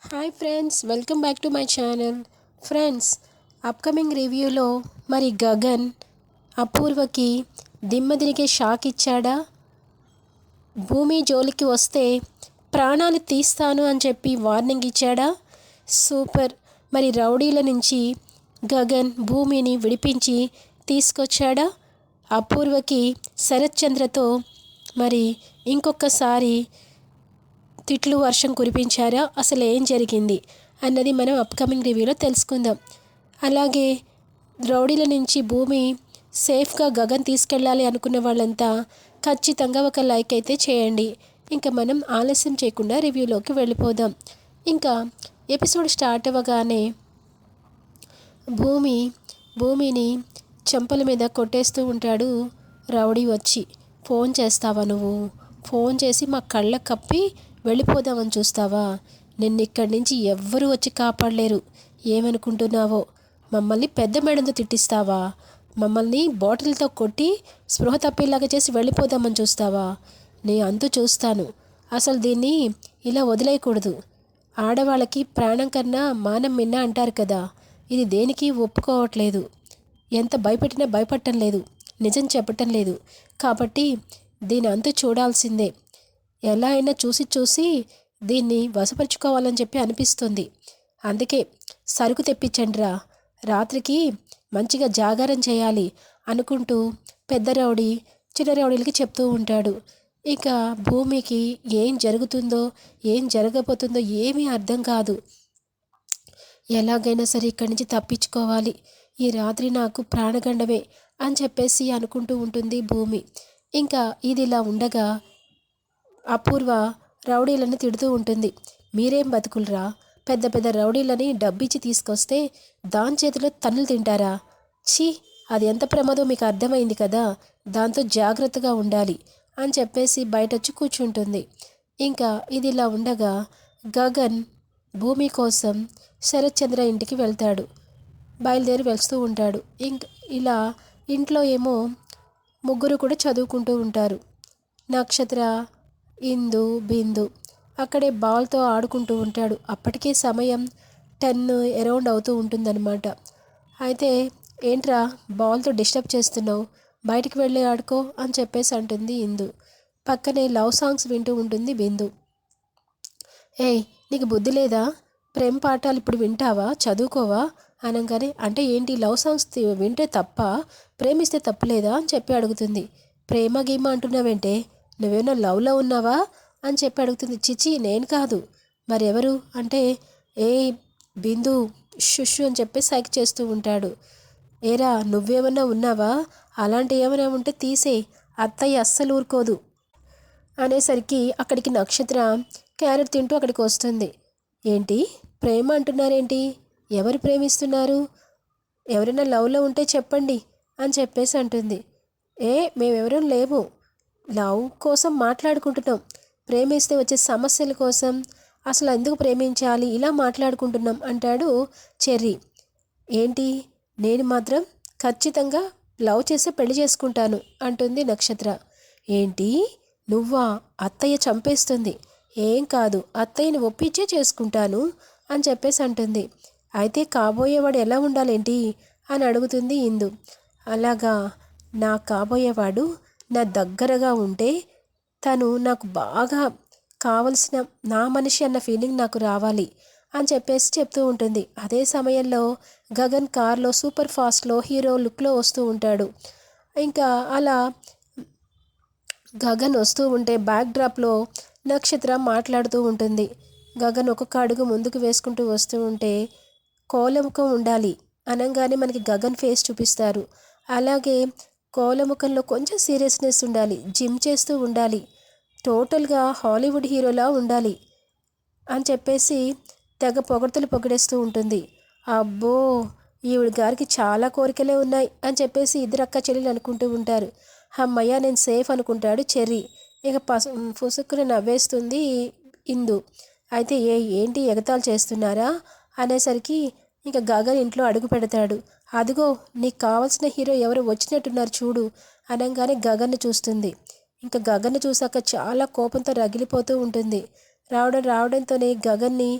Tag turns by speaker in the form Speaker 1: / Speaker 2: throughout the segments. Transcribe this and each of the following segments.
Speaker 1: Hi friends, welcome back to my channel. Friends, upcoming రివ్యూలో మరి Gagan అపూర్వకి దిమ్మదిరిగే shock ఇచ్చాడా? భూమి జోలికి వస్తే ప్రాణాలు తీస్తాను అని చెప్పి వార్నింగ్ ఇచ్చాడా? సూపర్. మరి రౌడీల నుంచి గగన్ భూమిని విడిపించి తీసుకొచ్చాడా? అపూర్వకి శరత్ చంద్రతో మరి ఇంకొకసారి తిట్లు వర్షం కురిపించారా? అసలు ఏం జరిగింది అన్నది మనం అప్కమింగ్ రివ్యూలో తెలుసుకుందాం. అలాగే రౌడీల నుంచి భూమి సేఫ్గా గగన్ తీసుకెళ్ళాలి అనుకున్న వాళ్ళంతా ఖచ్చితంగా ఒక లైక్ అయితే చేయండి. ఇంకా మనం ఆలస్యం చేయకుండా రివ్యూలోకి వెళ్ళిపోదాం. ఇంకా ఎపిసోడ్ స్టార్ట్ అవ్వగానే భూమిని చెంపల మీద కొట్టేస్తూ ఉంటాడు రౌడీ వచ్చి. ఫోన్ చేస్తావా నువ్వు? ఫోన్ చేసి మా కళ్ళ కప్పి వెళ్ళిపోదామని చూస్తావా? నిన్ను ఇక్కడి నుంచి ఎవ్వరూ వచ్చి కాపాడలేరు. ఏమనుకుంటున్నావో? మమ్మల్ని పెద్ద మేడంతో తిట్టిస్తావా? మమ్మల్ని బాటిల్తో కొట్టి స్పృహ తప్పేలాగా చేసి వెళ్ళిపోదామని చూస్తావా? నీ అంతు చూస్తాను. అసలు దీన్ని ఇలా వదిలేయకూడదు. ఆడవాళ్ళకి ప్రాణం కన్నా మానం మిన్న అంటారు కదా. ఇది దేనికి ఒప్పుకోవట్లేదు. ఎంత భయపెట్టినా భయపడటం లేదు, నిజం చెప్పటం లేదు. కాబట్టి దీని అంతు చూడాల్సిందే. ఎలా అయినా చూసి దీన్ని వశపరుచుకోవాలని చెప్పి అనిపిస్తుంది. అందుకే సరుకు తెప్పించండిరా, రాత్రికి మంచిగా జాగారం చేయాలి అనుకుంటూ పెద్ద రౌడీ చిన్న రౌడీలకి చెప్తూ ఉంటాడు. ఇక భూమికి ఏం జరుగుతుందో ఏం జరగబోతుందో ఏమీ అర్థం కాదు. ఎలాగైనా సరే ఇక్కడి నుంచి తప్పించుకోవాలి, ఈ రాత్రి నాకు ప్రాణగండమే అని చెప్పేసి అనుకుంటూ ఉంటుంది భూమి. ఇంకా ఇది ఇలా ఉండగా అపూర్వ రౌడీలను తిడుతూ ఉంటుంది. మీరేం బతుకులరా, పెద్ద పెద్ద రౌడీలని డబ్బిచ్చి తీసుకొస్తే దాని చేతిలో తన్నులు తింటారా? ఛీ, అది ఎంత ప్రమాదం మీకు అర్థమైంది కదా, దాంతో జాగ్రత్తగా ఉండాలి అని చెప్పేసి బయటొచ్చి కూర్చుంటుంది. ఇంకా ఇది ఇలా ఉండగా గగన్ భూమి కోసం శరత్ చంద్ర ఇంటికి వెళ్తాడు. బయలుదేరి వెళ్తూ ఉంటాడు. ఇలా ఇంట్లో ఏమో ముగ్గురు కూడా చదువుకుంటూ ఉంటారు. నక్షత్ర, ఇందు, బిందు అక్కడే బాల్తో ఆడుకుంటూ ఉంటాడు. అప్పటికే సమయం 10 అరౌండ్ అవుతూ ఉంటుందన్నమాట. అయితే ఏంట్రా బాల్తో డిస్టర్బ్ చేస్తున్నావు, బయటికి వెళ్ళి ఆడుకో అని చెప్పేసి అంటుంది ఇందు. పక్కనే లవ్ సాంగ్స్ వింటూ ఉంటుంది బిందు. ఏయ్, నీకు బుద్ధి లేదా? ప్రేమ పాఠాలు ఇప్పుడు వింటావా, చదువుకోవా అనగానే, అంటే ఏంటి లవ్ సాంగ్స్ వింటే తప్ప, ప్రేమిస్తే తప్పులేదా అని చెప్పి అడుగుతుంది. ప్రేమ గీమ అంటున్నావేంటే, నువ్వేమో లవ్లో ఉన్నావా అని చెప్పి అడుగుతుంది. చిచి, నేను కాదు, మరెవరు అంటే, ఏ బిందు షుషు అని చెప్పి సైక్ చేస్తూ ఉంటాడు. ఏరా, నువ్వేమన్నా ఉన్నావా? అలాంటి ఏమైనా ఉంటే తీసేయి, అత్తయ్య అస్సలు ఊరుకోదు అనేసరికి అక్కడికి నక్షత్ర క్యారెట్ తింటూ అక్కడికి వస్తుంది. ఏంటి ప్రేమ అంటున్నారేంటి? ఎవరు ప్రేమిస్తున్నారు? ఎవరైనా లవ్లో ఉంటే చెప్పండి అని చెప్పేసి అంటుంది. మేమెవరం లేము, లవ్ కోసం మాట్లాడుకుంటున్నాం, ప్రేమిస్తే వచ్చే సమస్యల కోసం అసలు ఎందుకు ప్రేమించాలి ఇలా మాట్లాడుకుంటున్నాం అంటాడు చెర్రీ. ఏంటి, నేను మాత్రం ఖచ్చితంగా లవ్ చేసి పెళ్లి చేసుకుంటాను అంటుంది నక్షత్ర. ఏంటి, నువ్వా? అత్తయ్య చంపేస్తుంది. ఏం కాదు, అత్తయ్యని ఒప్పించే చేసుకుంటాను అని చెప్పేసి అంటుంది. అయితే కాబోయేవాడు ఎలా ఉండాలేంటి అని అడుగుతుంది ఇందు. అలాగా, నా కాబోయేవాడు నా దగ్గరగా ఉంటే తను నాకు బాగా కావలసిన నా మనిషి అన్న ఫీలింగ్ నాకు రావాలి అని చెప్పేసి చెప్తూ ఉంటుంది. అదే సమయంలో గగన్ కార్లో సూపర్ ఫాస్ట్లో హీరో లుక్లో వస్తూ ఉంటాడు. ఇంకా అలా గగన్ వస్తూ ఉంటే బ్యాక్ డ్రాప్లో నక్షత్ర మాట్లాడుతూ ఉంటుంది. గగన్ ఒక్కొక్క అడుగు ముందుకు వేసుకుంటూ వస్తూ ఉంటే కోలముఖం ఉండాలి అనగానే మనకి గగన్ ఫేస్ చూపిస్తారు. అలాగే కోలముఖంలో కొంచెం సీరియస్నెస్ ఉండాలి, జిమ్ చేస్తూ ఉండాలి, టోటల్గా హాలీవుడ్ హీరోలా ఉండాలి అని చెప్పేసి తెగ పొగిడేస్తూ ఉంటుంది. అబ్బో, ఈవిడ గారికి చాలా కోరికలే ఉన్నాయి అని చెప్పేసి ఇద్దరు అక్క చెల్లెలు అనుకుంటూ ఉంటారు. అమ్మయ్య, నేను సేఫ్ అనుకుంటాడు చెర్రీ. ఇక పుసుక్కున నవ్వేస్తుంది ఇందు. అయితే ఏంటి ఎగతాలు చేస్తున్నారా అనేసరికి ఇక గగన్ ఇంట్లో అడుగు పెడతాడు. అదిగో నీకు కావాల్సిన హీరో ఎవరు వచ్చినట్టున్నారు చూడు అనగానే గగన్ను చూస్తుంది. ఇంకా గగన్ను చూసాక చాలా కోపంతో రగిలిపోతూ ఉంటుంది. రావడంతోనే గగన్ని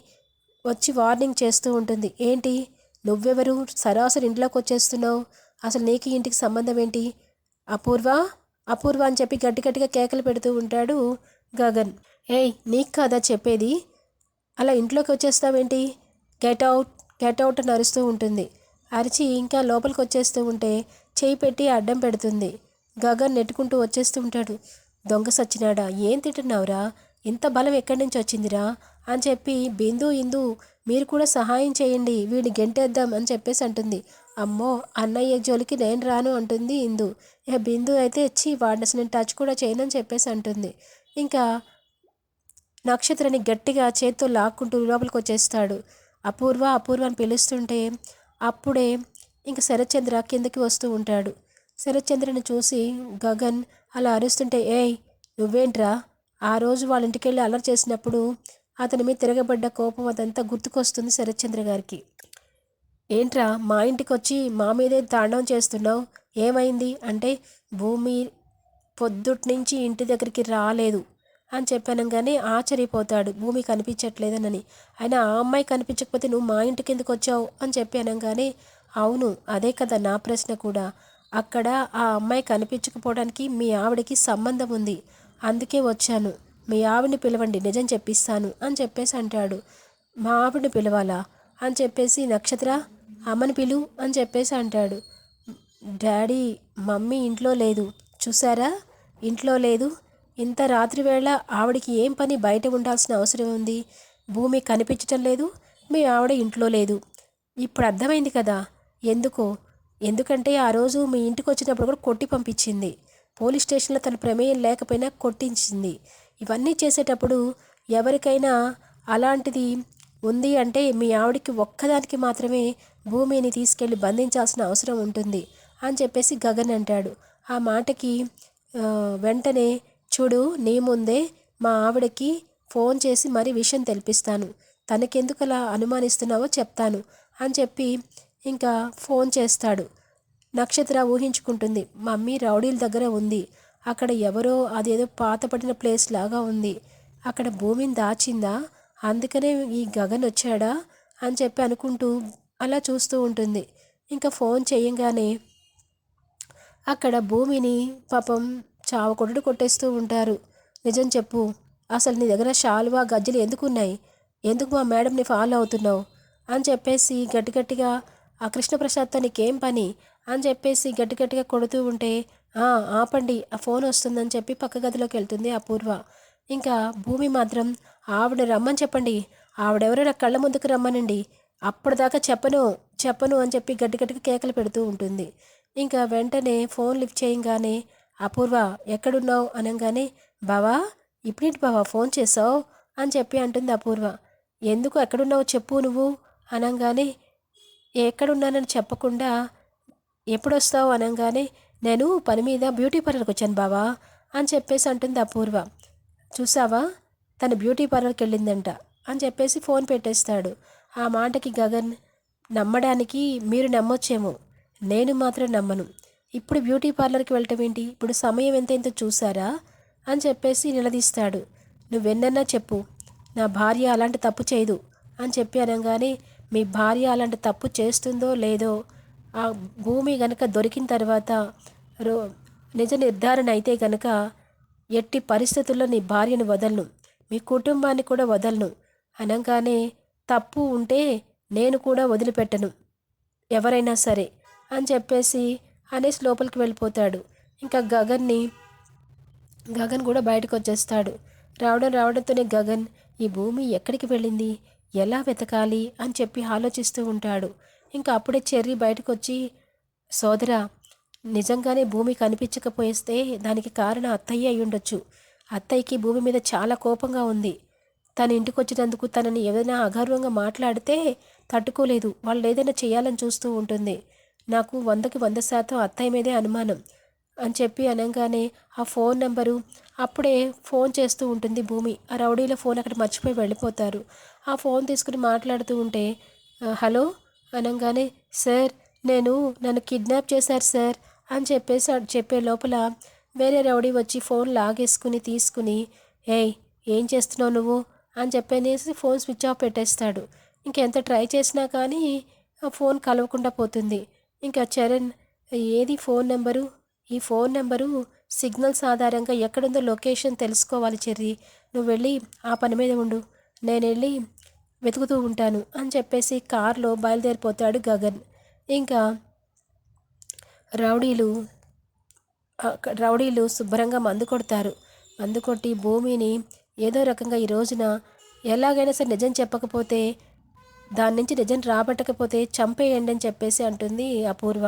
Speaker 1: వచ్చి వార్నింగ్ చేస్తూ ఉంటుంది. ఏంటి నువ్వెవరు సరాసరి ఇంట్లోకి వచ్చేస్తున్నావు, అసలు నీకు ఇంటికి సంబంధం ఏంటి, అపూర్వ అపూర్వ అని చెప్పి గట్టి గట్టిగా కేకలు పెడుతూ ఉంటాడు గగన్. ఏయ్ నీకు కాదా చెప్పేది, అలా ఇంట్లోకి వచ్చేస్తావేంటి, గెట్ అవుట్ గెట్ అవుట్ అని అరుస్తూ ఉంటుంది. అరిచి ఇంకా లోపలికి వచ్చేస్తూ ఉంటే చేయి పెట్టి అడ్డం పెడుతుంది. గగన్ నెట్టుకుంటూ వచ్చేస్తూ ఉంటాడు. దొంగ సచ్చినాడా, ఏం తింటున్నావురా, ఇంత బలం ఎక్కడి నుంచి వచ్చిందిరా అని చెప్పి బిందు ఇందు మీరు కూడా సహాయం చేయండి వీడిని గెంటేద్దాం అని చెప్పేసి అంటుంది. అమ్మో అన్నయ్య జోలికి నేను రాను అంటుంది ఇందు. ఇక బిందు అయితే వాడిని అసలు నేను టచ్ కూడా చేయనని చెప్పేసి అంటుంది. ఇంకా నక్షత్రాన్ని గట్టిగా చేత్తో లాక్కుంటూ లోపలికి వచ్చేస్తాడు. అపూర్వ అపూర్వ అని పిలుస్తుంటే అప్పుడే ఇంక శరత్చంద్ర కిందకి వస్తూ ఉంటాడు. శరత్చంద్రని చూసి గగన్ అలా అరుస్తుంటే, ఏయ్ నువ్వేంట్రా, ఆ రోజు వాళ్ళ ఇంటికి వెళ్ళి అల్లరి చేసినప్పుడు అతని మీద తిరగబడ్డ కోపం అదంతా గుర్తుకొస్తుంది శరత్చంద్ర గారికి. ఏంట్రా మా ఇంటికి వచ్చి మా మీదే తాండవం చేస్తున్నావు, ఏమైంది అంటే భూమి పొద్దుటి నుంచి ఇంటి దగ్గరికి రాలేదు అని చెప్పానంగానే ఆశ్చర్యపోతాడు భూమి కనిపించట్లేదనని. అయినా ఆ అమ్మాయి కనిపించకపోతే నువ్వు మా ఇంటికి ఎందుకు వచ్చావు అని చెప్పి అనగానే, అవును అదే కదా నా ప్రశ్న కూడా, అక్కడ ఆ అమ్మాయి కనిపించకపోవడానికి మీ ఆవిడకి సంబంధం ఉంది, అందుకే వచ్చాను, మీ ఆవిడని పిలవండి నిజం చెప్పిస్తాను అని చెప్పేసి అంటాడు. మా ఆవిడని పిలవాలా అని చెప్పేసి నక్షత్ర అమ్మని పిలు అని చెప్పేసి అంటాడు. డాడీ మమ్మీ ఇంట్లో లేదు, చూసారా ఇంట్లో లేదు, ఇంత రాత్రి వేళ ఆవిడికి ఏం పని బయట ఉండాల్సిన అవసరం ఉంది, భూమి కనిపించటం లేదు, మీ ఆవిడ ఇంట్లో లేదు, ఇప్పుడు అర్థమైంది కదా ఎందుకో, ఎందుకంటే ఆ రోజు మీ ఇంటికి వచ్చినప్పుడు కూడా కొట్టి పంపించింది, పోలీస్ స్టేషన్లో తన ప్రమేయం లేకపోయినా కొట్టించింది. ఇవన్నీ చేసేటప్పుడు ఎవరికైనా అలాంటిది ఉంది అంటే మీ ఆవిడికి ఒక్కదానికి మాత్రమే భూమిని తీసుకెళ్ళి బంధించాల్సిన అవసరం ఉంటుంది అని చెప్పేసి గగన్ అంటాడు. ఆ మాటకి వెంటనే చూడు నీ ముందే మా ఆవిడకి ఫోన్ చేసి మరీ విషయం తెలిపిస్తాను, తనకెందుకు అలా అనుమానిస్తున్నావో చెప్తాను అని చెప్పి ఇంకా ఫోన్ చేస్తాడు. నక్షత్ర ఊహించుకుంటుంది, మమ్మీ రౌడీల దగ్గర ఉంది, అక్కడ ఎవరో అదేదో పాతపడిన ప్లేస్ లాగా ఉంది, అక్కడ భూమిని దాచిందా, అందుకనే ఈ గగన్ వచ్చాడా అని చెప్పి అనుకుంటూ అలా చూస్తూ ఉంటుంది. ఇంకా ఫోన్ చేయంగానే అక్కడ భూమిని పాపం చావకొట్టుడు కొట్టేస్తూ ఉంటారు. నిజం చెప్పు, అసలు నీ దగ్గర శాలువా గజ్జలు ఎందుకున్నాయి, ఎందుకు మా మేడంని ఫాలో అవుతున్నావు అని చెప్పేసి గట్టిగట్టిగా ఆ కృష్ణప్రసాద్తో నీకేం పని అని చెప్పేసి గట్టిగట్టిగా కొడుతూ ఉంటే, ఆపండి ఆ ఫోన్ వస్తుందని చెప్పి పక్క గదిలోకి వెళ్తుంది అపూర్వ. ఇంకా భూమి మాత్రం ఆవిడ రమ్మని చెప్పండి, ఆవిడెవరో నా కళ్ళ ముందుకు రమ్మనండి, అప్పటిదాకా చెప్పను చెప్పను అని చెప్పి గట్టిగట్టిగా కేకలు పెడుతూ ఉంటుంది. ఇంకా వెంటనే ఫోన్ లిఫ్ట్ చేయంగానే అపూర్వ ఎక్కడున్నావు అనగానే, బావా ఇప్పుడేంటి బావా ఫోన్ చేసావు అని చెప్పి అంటుంది అపూర్వ. ఎందుకు ఎక్కడున్నావు చెప్పు నువ్వు అనగానే, ఎక్కడున్నానని చెప్పకుండా ఎప్పుడొస్తావు అనగానే, నేను పని మీద బ్యూటీ పార్లర్కి వచ్చాను బావా అని చెప్పేసి అంటుంది అపూర్వ. చూసావా తను బ్యూటీ పార్లర్కి వెళ్ళిందంట అని చెప్పేసి ఫోన్ పెట్టేస్తాడు. ఆ మాటకి గగన్, నమ్మడానికి మీరు నమ్మొచ్చేమో, నేను మాత్రం నమ్మను, ఇప్పుడు బ్యూటీ పార్లర్కి వెళ్ళటం ఏంటి, ఇప్పుడు సమయం ఎంతెంతో చూసారా అని చెప్పేసి నిలదీస్తాడు. నువ్వెన్నన్నా చెప్పు, నా భార్య అలాంటి తప్పు చేయదు అని చెప్పి అనగానే, మీ భార్య అలాంటి తప్పు చేస్తుందో లేదో ఆ భూమి గనక దొరికిన తర్వాత రో నిజ నిర్ధారణ అయితే గనక ఎట్టి పరిస్థితుల్లో నీ భార్యను వదలను, మీ కుటుంబాన్ని కూడా వదలను అనగానే, తప్పు ఉంటే నేను కూడా వదిలిపెట్టను ఎవరైనా సరే అని చెప్పేసి అనేసి లోపలికి వెళ్ళిపోతాడు. ఇంకా గగన్ కూడా బయటకు వచ్చేస్తాడు. రావడంతోనే గగన్ ఈ భూమి ఎక్కడికి వెళ్ళింది, ఎలా వెతకాలి అని చెప్పి ఆలోచిస్తూ ఉంటాడు. ఇంకా అప్పుడే చెర్రీ బయటకు వచ్చి, సోదరా నిజంగానే భూమి కనిపించకపోయేస్తే దానికి కారణం అత్తయ్య అయి ఉండొచ్చు, అత్తయ్యకి భూమి మీద చాలా కోపంగా ఉంది, తన ఇంటికి వచ్చినందుకు తనని ఏదైనా అగౌరవంగా మాట్లాడితే తట్టుకోలేదు, వాళ్ళు ఏదైనా చేయాలని చూస్తూ ఉంటుంది, నాకు 100కి 100% అత్తయ్య మీదే అనుమానం అని చెప్పి అనగానే ఆ ఫోన్ నెంబరు అప్పుడే ఫోన్ చేస్తూ ఉంటుంది భూమి. ఆ రౌడీల ఫోన్ అక్కడ మర్చిపోయి వెళ్ళిపోతారు. ఆ ఫోన్ తీసుకుని మాట్లాడుతూ ఉంటే, హలో అనగానే, సార్ నన్ను కిడ్నాప్ చేశారు సార్ అని చెప్పేసి చెప్పే లోపల వేరే రౌడీ వచ్చి ఫోన్ లాగేసుకుని తీసుకుని, ఏయ్ ఏం చేస్తున్నావు నువ్వు అని చెప్పనేసి ఫోన్ స్విచ్ ఆఫ్ పెట్టేస్తాడు. ఇంకెంత ట్రై చేసినా కానీ ఆ ఫోన్ కలవకుండా పోతుంది. ఇంకా చరణ్, ఏది ఫోన్ నెంబరు? ఈ ఫోన్ నెంబరు సిగ్నల్స్ ఆధారంగా ఎక్కడుందో లొకేషన్ తెలుసుకోవాలి చెర్రీ. నువ్వు వెళ్ళి ఆ పని మీద ఉండు. నేనెళ్ళి వెతుకుతూ ఉంటాను అని చెప్పేసి కారులో బయలుదేరిపోతాడు గగన్. ఇంకా రౌడీలు రౌడీలు శుభ్రంగా మందు కొడతారు. మందు కొట్టి భూమిని ఏదో రకంగా ఈ రోజున ఎలాగైనా సరే నిజం చెప్పకపోతే, దాని నుంచి నిజం రాబట్టకపోతే చంపేయండి అని చెప్పేసి అంటుంది అపూర్వ.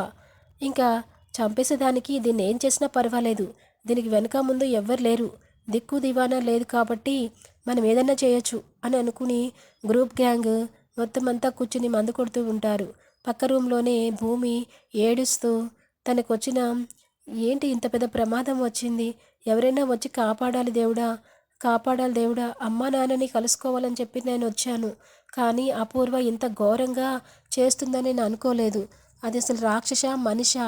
Speaker 1: ఇంకా చంపేసేదానికి దీన్ని ఏం చేసినా పర్వాలేదు, దీనికి వెనక ముందు ఎవ్వరు లేరు, దిక్కు దివానా లేదు కాబట్టి మనం ఏదన్నా చేయొచ్చు అని అనుకుని గ్రూప్ గ్యాంగ్ మొత్తం అంతా కూర్చుని మందు కొడుతూ ఉంటారు. పక్క రూమ్లోనే భూమి ఏడుస్తూ తనకొచ్చిన, ఏంటి ఇంత పెద్ద ప్రమాదం వచ్చింది, ఎవరైనా వచ్చి కాపాడాలి దేవుడా, కాపాడాలి దేవుడా, అమ్మా నాన్నని కలుసుకోవాలని చెప్పి నేను వచ్చాను, కానీ అపూర్వ ఇంత ఘోరంగా చేస్తుందని నేను అనుకోలేదు. అది అసలు రాక్షస మనిషా,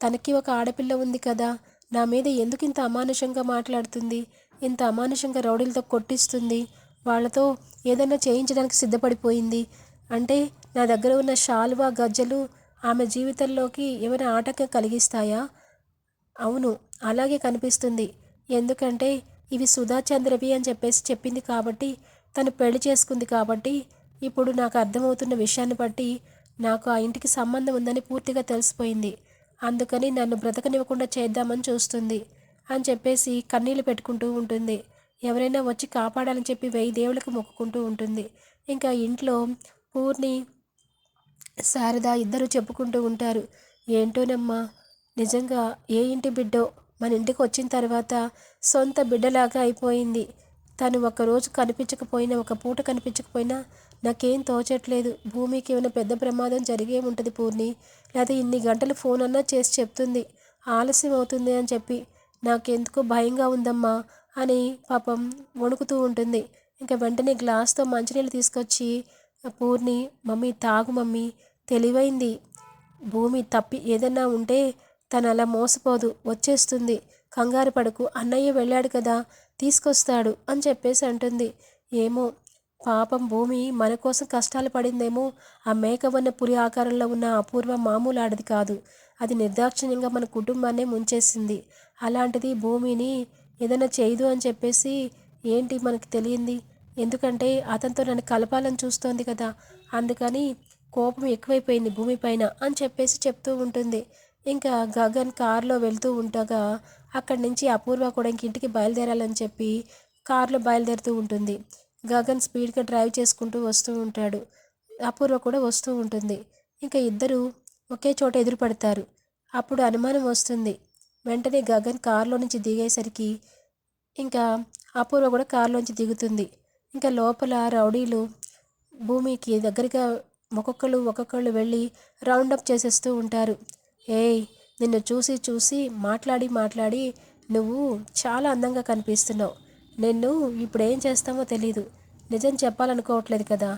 Speaker 1: తనకి ఒక ఆడపిల్ల ఉంది కదా, నా మీద ఎందుకు ఇంత అమానుషంగా మాట్లాడుతుంది, ఇంత అమానుషంగా రౌడీలతో కొట్టిస్తుంది, వాళ్ళతో ఏదైనా చేయించడానికి సిద్ధపడిపోయింది అంటే నా దగ్గర ఉన్న శాలువా గజ్జలు ఆమె జీవితంలోకి ఏమైనా ఆటంకం కలిగిస్తాయా? అవును, అలాగే కనిపిస్తుంది. ఎందుకంటే ఇవి సుధా చంద్రవి అని చెప్పేసి చెప్పింది కాబట్టి, తను పెళ్లి చేసుకుంది కాబట్టి, ఇప్పుడు నాకు అర్థమవుతున్న విషయాన్ని బట్టి నాకు ఆ ఇంటికి సంబంధం ఉందని పూర్తిగా తెలిసిపోయింది. అందుకని నన్ను బ్రతకనివ్వకుండా చేద్దామని చూస్తుంది అని చెప్పేసి కన్నీళ్లు పెట్టుకుంటూ ఉంటుంది. ఎవరైనా వచ్చి కాపాడాలని చెప్పి 1000 దేవుళ్ళకి మొక్కుకుంటూ ఉంటుంది. ఇంకా ఇంట్లో పూర్ణి, శారద ఇద్దరు చెప్పుకుంటూ ఉంటారు. ఏంటోనమ్మా, నిజంగా ఏ ఇంటి బిడ్డో మన ఇంటికి వచ్చిన తర్వాత సొంత బిడ్డలాగా అయిపోయింది. తను ఒక్కరోజు కనిపించకపోయినా, ఒక పూట కనిపించకపోయినా నాకేం తోచట్లేదు. భూమికి ఏమైనా పెద్ద ప్రమాదం జరిగే ఉంటుంది పూర్ణి, లేదా ఇన్ని గంటలు ఫోన్ అన్నా చేసి చెప్తుంది, ఆలస్యం అవుతుంది అని చెప్పి. నాకెందుకో భయంగా ఉందమ్మా అని పాపం వణుకుతూ ఉంటుంది. ఇంకా వెంటనే గ్లాస్తో మంచినీళ్ళు తీసుకొచ్చి పూర్ణి, మమ్మీ తాగు మమ్మీ, తెలివైంది భూమి, తప్పి ఏదన్నా ఉంటే తను అలా మోసపోదు, వచ్చేస్తుంది, కంగారు పడకు, అన్నయ్య వెళ్ళాడు కదా, తీసుకొస్తాడు అని చెప్పేసి అంటుంది. ఏమో, పాపం భూమి మన కోసం కష్టాలు పడిందేమో. ఆ మేకవన్న పులి ఆకారంలో ఉన్న అపూర్వ మామూలు ఆడది కాదు, అది నిర్దాక్షిణ్యంగా మన కుటుంబాన్నే ముంచేసింది. అలాంటిది భూమిని ఏదైనా చేయదు అని చెప్పేసి ఏంటి మనకి తెలియంది, ఎందుకంటే అతనితో నన్ను కలపాలని చూస్తోంది కదా, అందుకని కోపం ఎక్కువైపోయింది భూమి పైన అని చెప్పేసి చెప్తూ ఉంటుంది. ఇంకా గగన్ కారులో వెళ్తూ ఉండగా అక్కడి నుంచి అపూర్వ కూడా ఇంక ఇంటికి బయలుదేరాలని చెప్పి కారులో బయలుదేరుతూ ఉంటుంది. గగన్ స్పీడ్గా డ్రైవ్ చేసుకుంటూ వస్తూ ఉంటాడు. అపూర్వ కూడా వస్తూ ఉంటుంది. ఇంకా ఇద్దరు ఒకే చోట ఎదురు పడతారు. అప్పుడు అనుమానం వస్తుంది. వెంటనే గగన్ కారులో నుంచి దిగేసరికి ఇంకా అపూర్వ కూడా కారులోంచి దిగుతుంది. ఇంకా లోపల రౌడీలు భూమికి దగ్గరగా ఒక్కొక్కళ్ళు వెళ్ళి రౌండప్ చేసేస్తూ ఉంటారు. ఏయ్, నిన్ను చూసి చూసి మాట్లాడి నువ్వు చాలా అందంగా కనిపిస్తున్నావు, నిన్ను ఇప్పుడు ఏం చేస్తామో తెలీదు, నిజం చెప్పాలనుకోవట్లేదు కదా,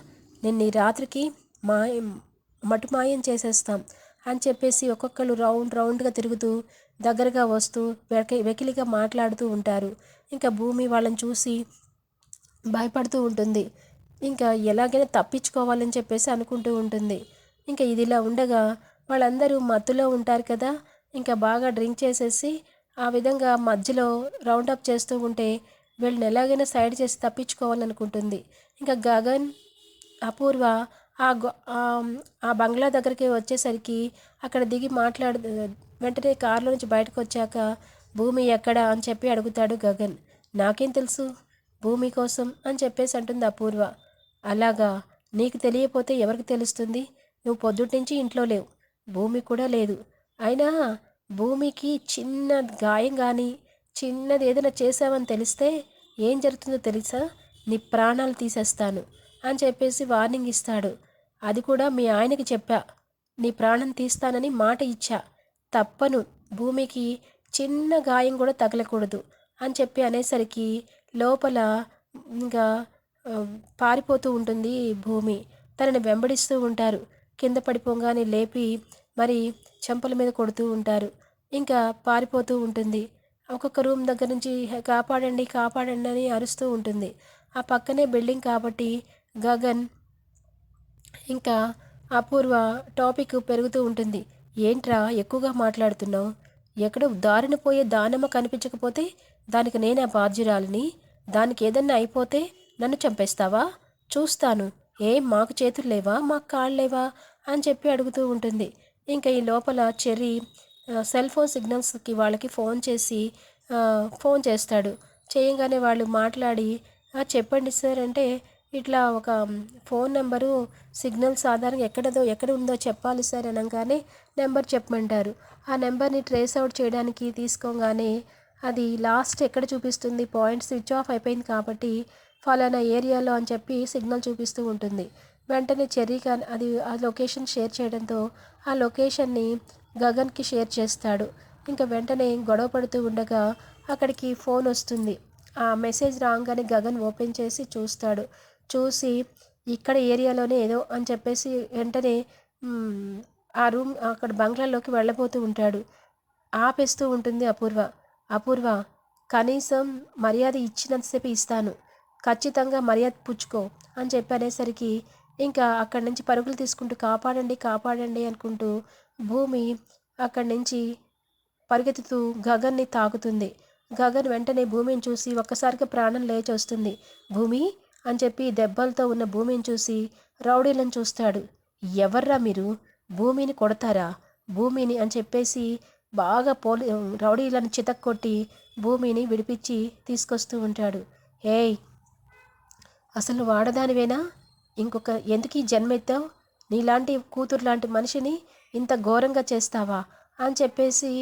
Speaker 1: నిన్ను ఈ రాత్రికి మాయం మటుమాయం చేసేస్తాం అని చెప్పేసి ఒక్కొక్కరు రౌండ్గా తిరుగుతూ దగ్గరగా వస్తూ వెకిలిగా మాట్లాడుతూ ఉంటారు. ఇంకా భూమి వాళ్ళని చూసి భయపడుతూ ఉంటుంది. ఇంకా ఎలాగైనా తప్పించుకోవాలని చెప్పేసి అనుకుంటూ ఉంటుంది. ఇంకా ఇదిలా ఉండగా వాళ్ళందరూ మత్తులో ఉంటారు కదా, ఇంకా బాగా డ్రింక్ చేసేసి ఆ విధంగా మధ్యలో రౌండప్ చేస్తూ ఉంటే వీళ్ళని ఎలాగైనా సైడ్ చేసి తప్పించుకోవాలనుకుంటుంది. ఇంకా గగన్, అపూర్వ ఆ బంగ్లా దగ్గరికి వచ్చేసరికి అక్కడ దిగి వెంటనే కారులో నుంచి బయటకు వచ్చాక భూమి ఎక్కడా అని చెప్పి అడుగుతాడు గగన్. నాకేం తెలుసు భూమి కోసం అని చెప్పేసి అంటుంది అపూర్వ. అలాగా, నీకు తెలియపోతే ఎవరికి తెలుస్తుంది, నువ్వు పొద్దుట్నుంచి ఇంట్లో లేవు, భూమి కూడా లేదు, అయినా భూమికి చిన్న గాయం కానీ చిన్నది ఏదైనా చేసావని తెలిస్తే ఏం జరుగుతుందో తెలుసా, నీ ప్రాణాలు తీసేస్తాను అని చెప్పేసి వార్నింగ్ ఇస్తాడు. అది కూడా మీ ఆయనకి చెప్పా, నీ ప్రాణం తీస్తానని మాట ఇచ్చా, తప్పను, భూమికి చిన్న గాయం కూడా తగలకూడదు అని చెప్పి అనేసరికి లోపల ఇంకా పారిపోతూ ఉంటుంది భూమి. తనని వెంబడిస్తూ ఉంటారు. కింద పడిపోగానే లేపి మరి చెంపల మీద కొడుతూ ఉంటారు. ఇంకా పారిపోతూ ఉంటుంది. ఒక్కొక్క రూమ్ దగ్గర నుంచి కాపాడండి కాపాడండి అని అరుస్తూ ఉంటుంది. ఆ పక్కనే బిల్డింగ్ కాబట్టి గగన్ ఇంకా అపూర్వ టాపిక్ పెరుగుతూ ఉంటుంది. ఏంట్రా ఎక్కువగా మాట్లాడుతున్నావు? ఎక్కడో దారిన పోయే దానమ్మ కనిపించకపోతే దానికి నేనే బాధ్యురాలిని. దానికి ఏదన్నా అయిపోతే నన్ను చంపేస్తావా? చూస్తాను. ఏం మాకు చేతులు లేవా, మాకు కాళ్ళు లేవా అని చెప్పి అడుగుతూ ఉంటుంది. ఇంకా ఈ లోపల చెర్రీ సెల్ ఫోన్ సిగ్నల్స్కి వాళ్ళకి ఫోన్ చేస్తాడు. చేయంగానే వాళ్ళు మాట్లాడి చెప్పండి సార్ అంటే, ఇట్లా ఒక ఫోన్ నెంబరు సిగ్నల్స్ ఆధారంగా ఎక్కడ ఉందో చెప్పాలి సార్ అనగానే నెంబర్ చెప్పమంటారు. ఆ నెంబర్ని ట్రేస్ అవుట్ చేయడానికి తీసుకోగానే అది లాస్ట్ ఎక్కడ చూపిస్తుంది, పాయింట్ స్విచ్ ఆఫ్ అయిపోయింది కాబట్టి ఫలానా ఏరియాలో అని చెప్పి సిగ్నల్ చూపిస్తూ ఉంటుంది. వెంటనే చెర్రీకి అది ఆ లొకేషన్ షేర్ చేయడంతో ఆ లొకేషన్ని గగన్కి షేర్ చేస్తాడు. ఇంకా వెంటనే గొడవ పడుతూ ఉండగా అక్కడికి ఫోన్ వస్తుంది. ఆ మెసేజ్ రాగానే గగన్ ఓపెన్ చేసి చూస్తాడు. చూసి ఇక్కడ ఏరియాలోనే ఏదో అని చెప్పేసి వెంటనే ఆ రూమ్ అక్కడ బంగ్లాలోకి వెళ్ళబోతూ ఉంటాడు. ఆపేస్తూ ఉంటుంది అపూర్వ. అపూర్వ, కనీసం మర్యాద ఇచ్చినంతసేపు ఇస్తాను, ఖచ్చితంగా మర్యాద పుచ్చుకో అని చెప్పి అనేసరికి ఇంకా అక్కడి నుంచి పరుగులు తీసుకుంటూ కాపాడండి కాపాడండి అనుకుంటూ భూమి అక్కడి నుంచి పరిగెత్తుతూ గగన్ని తాకుతుంది. గగన్ వెంటనే భూమిని చూసి ఒక్కసారిగా ప్రాణం లేచి వస్తుంది. భూమి అని చెప్పి దెబ్బలతో ఉన్న భూమిని చూసి రౌడీలను చూస్తాడు. ఎవర్రా మీరు? భూమిని కొడతారా? భూమిని అని చెప్పేసి బాగా రౌడీలను చితక్కొట్టి భూమిని విడిపించి తీసుకొస్తూ ఉంటాడు. ఏయ్, అసలు వాడదానివేనా? ఇంకొక ఎందుకు ఈ జన్మెత్తావు? నీలాంటి కూతురు లాంటి మనిషిని ఇంత ఘోరంగా చేస్తావా అని చెప్పేసి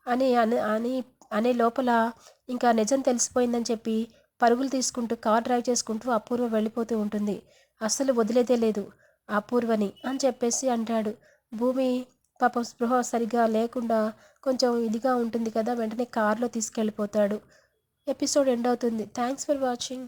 Speaker 1: అని అని అని అనే లోపల ఇంకా నిజం తెలిసిపోయిందని చెప్పి పరుగులు తీసుకుంటూ కార్ డ్రైవ్ చేసుకుంటూ అపూర్వ వెళ్ళిపోతూ ఉంటుంది. అస్సలు వదిలేదే లేదు అపూర్వని అని చెప్పేసి అంటాడు. భూమి పాపం స్పృహ సరిగా లేకుండా కొంచెం ఇదిగా ఉంటుంది కదా, వెంటనే కార్లో తీసుకెళ్ళిపోతాడు. ఎపిసోడ్ ఎండ్ అవుతుంది. Thanks for watching.